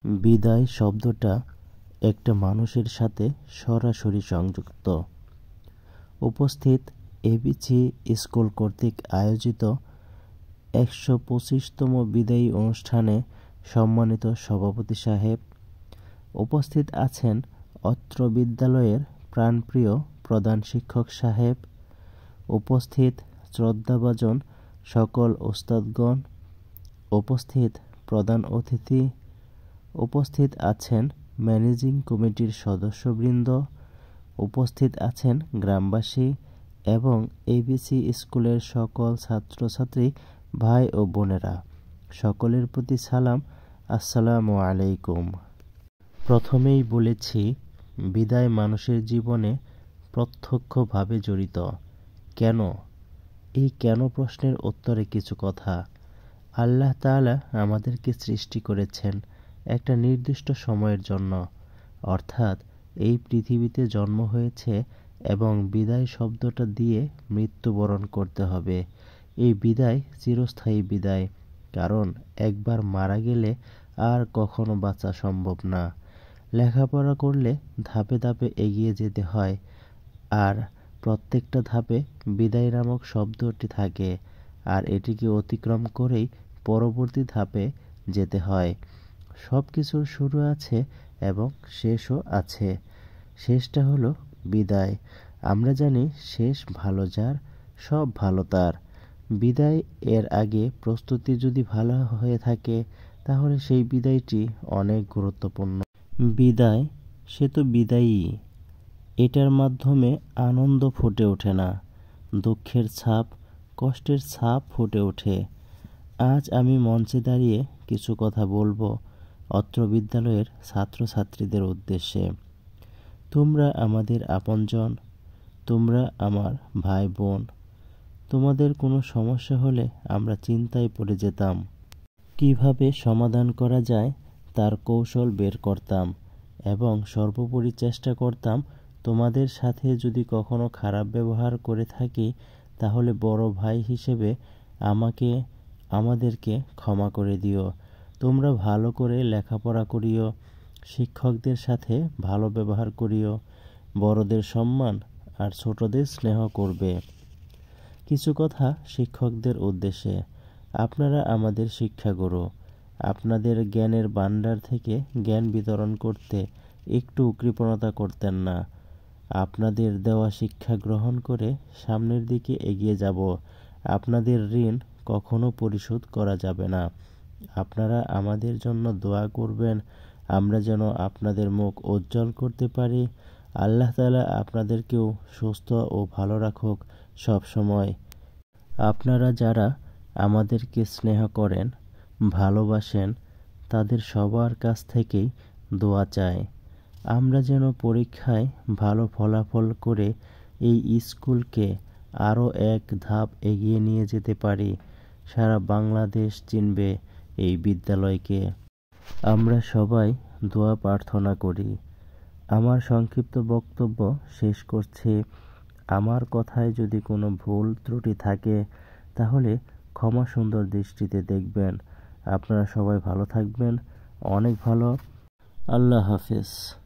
বিদায় শব্দটা একটা মানুষের সাথে সরাসরি সংযুক্ত। উপস্থিত এবিসি স্কুল কর্তৃক আয়োজিত ১২৫তম বিদায়ী অনুষ্ঠানে সম্মানিত সভাপতি সাহেব, উপস্থিত আছেন অত্র বিদ্যালয়ের প্রাণপ্রিয় প্রধান শিক্ষক সাহেব, উপস্থিত শ্রদ্ধাভাজন সকল ওস্তাদগণ, উপস্থিত প্রধান অতিথি, উপস্থিত আছেন ম্যানেজিং কমিটির সদস্যবৃন্দ, উপস্থিত আছেন গ্রামবাসী এবং এবিসি স্কুলের সকল ছাত্রছাত্রী ভাই ও বোনেরা, সকলের প্রতি সালাম, আসসালামু আলাইকুম। প্রথমেই বলেছি, বিদায় মানুষের জীবনে প্রত্যক্ষভাবে জড়িত। কেন? এই কেন প্রশ্নের উত্তরে কিছু কথা। আল্লাহ তাআলা আমাদেরকে সৃষ্টি করেছেন একটা নির্দিষ্ট সময়ের জন্য, অর্থাৎ এই পৃথিবীতে জন্ম হয়েছে এবং বিদায় শব্দটা দিয়ে মৃত্যুবরণ করতে হবে। এই বিদায় চিরস্থায়ী বিদায়, কারণ একবার মারা গেলে আর কখনো বাঁচা সম্ভব না। লেখাপড়া করলে ধাপে ধাপে এগিয়ে যেতে হয়, আর প্রত্যেকটা ধাপে বিদায় নামক শব্দটি থাকে, আর এটিকে অতিক্রম করেই পরবর্তী ধাপে যেতে হয়। সব কিছুর শুরু আছে এবং শেষও আছে। শেষটা হলো বিদায়। আমরা জানি শেষ ভালো যার, সব ভালো তার। বিদায় এর আগে প্রস্তুতি যদি ভালো হয়ে থাকে, তাহলে সেই বিদায়টি অনেক গুরুত্বপূর্ণ। বিদায় সে তো বিদায়ই, এটার মাধ্যমে আনন্দ ফুটে ওঠে না, দুঃখের ছাপ, কষ্টের ছাপ ফুটে ওঠে। আজ আমি মঞ্চে দাঁড়িয়ে কিছু কথা বলবো অত্র বিদ্যালয়ের ছাত্রছাত্রীদের উদ্দেশ্যে। তোমরা আমাদের আপনজন, তোমরা আমার ভাই বোন। তোমাদের কোনো সমস্যা হলে আমরা চিন্তায় পড়ে যেতাম, কিভাবে সমাধান করা যায় তার কৌশল বের করতাম এবং সর্বোপরি চেষ্টা করতাম তোমাদের সাথে যদি কখনো খারাপ ব্যবহার করে থাকি, তাহলে বড় ভাই হিসেবে আমাদেরকে ক্ষমা করে দিও। তোমরা ভালো করে লেখাপড়া করিও, শিক্ষকদের সাথে ভালো ব্যবহার করিও, বড়দের সম্মান আর ছোটদের স্নেহ করবে। কিছু কথা শিক্ষকদের উদ্দেশ্যে। আপনারা আমাদের শিক্ষাগুরু। আপনাদের জ্ঞানের ভান্ডার থেকে জ্ঞান বিতরণ করতে একটু কৃপণতা করতেন না। আপনাদের দেওয়া শিক্ষা গ্রহণ করে সামনের দিকে এগিয়ে যাব। আপনাদের ঋণ কখনো পরিশোধ করা যাবে না। আপনারা আমাদের জন্য দোয়া করবেন, আমরা যেন আপনাদের মুখ উজ্জ্বল করতে পারি। আল্লাহ তাআলা আপনাদেরকেও সুস্থ ও ভালো রাখুক সব সময়। আপনারা যারা আমাদেরকে স্নেহ করেন, ভালোবাসেন, তাদের সবার কাছ থেকেই দোয়া চাই। আমরা যেন পরীক্ষায় ভালো ফলাফল করে এই স্কুলকে আরও এক ধাপ এগিয়ে নিয়ে যেতে পারি। সারা বাংলাদেশ চিনবে এই বিদ্যালয়কে। আমরা সবাই দোয়া প্রার্থনা করি। আমার সংক্ষিপ্ত বক্তব্য শেষ করছি। আমার কথায় যদি কোনো ভুল ত্রুটি থাকে, তাহলে ক্ষমা সুন্দর দৃষ্টিতে দেখবেন। আপনারা সবাই ভালো থাকবেন, অনেক ভালো। আল্লাহ হাফেজ।